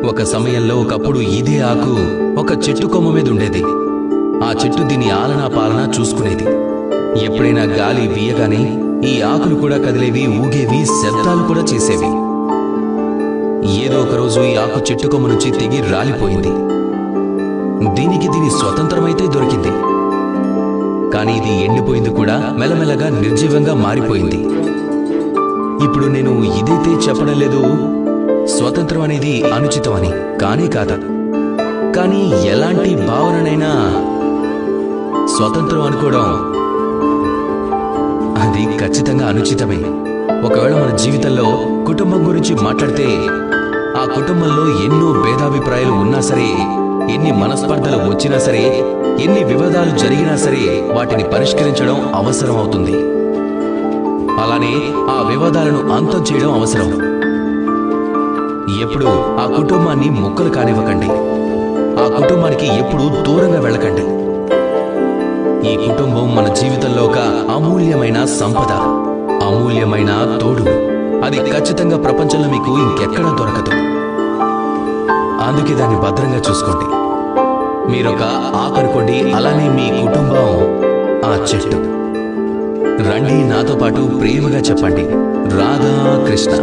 ఒక సమయంలో ఒకప్పుడు ఇదే ఆకు ఒక చెట్టు కొమ్మ మీద ఉండేది. ఆ చెట్టు దీని ఆలనా పాలనా చూసుకునేది. ఎప్పుడైనా గాలి వీయగానే ఈ ఆకులు కూడా కదిలేవి, ఊగేవి, శబ్దాలు కూడా చేసేవి. ఏదో ఒక రోజు ఈ ఆకు చెట్టు కొమ్మ నుంచి తెగి రాలిపోయింది. దీనికి దీని స్వతంత్రమైతే దొరికింది, కానీ ఇది ఎండిపోయింది కూడా, మెల్లమెల్లగా నిర్జీవంగా మారిపోయింది. ఇప్పుడు నేను ఇదైతే చెప్పడం లేదు స్వతంత్రం అనేది అనుచితమని, కానీ కాదు. కానీ ఎలాంటి భావననైనా స్వతంత్రం అనుకోవడం అది ఖచ్చితంగా అనుచితమే. ఒకవేళ మన జీవితంలో కుటుంబం గురించి మాట్లాడితే, ఆ కుటుంబంలో ఎన్నో భేదాభిప్రాయాలు ఉన్నా సరే, ఎన్ని మనస్పర్ధలు వచ్చినా సరే, ఎన్ని వివాదాలు జరిగినా సరే, వాటిని పరిష్కరించడం అవసరం అవుతుంది. అలానే ఆ వివాదాలను అంతం చేయడం అవసరం. ఎప్పుడు ఆ కుటుంబాన్ని ముక్కలు కానివ్వకండి. ఆ కుటుంబానికి ఎప్పుడూ దూరంగా వెళ్ళకండి. ఈ కుటుంబం మన జీవితంలో ఒక అమూల్యమైన సంపద, అమూల్యమైన తోడు. అది ఖచ్చితంగా ప్రపంచంలో మీకు ఇంకెక్కడా దొరకదు. అందుకే దాన్ని భద్రంగా చూసుకోండి. మీరొక ఆకనుకోండి, అలానే మీ కుటుంబం ఆ చెట్టు. రండి నాతో పాటు ప్రేమగా చెప్పండి, రాధా కృష్ణ.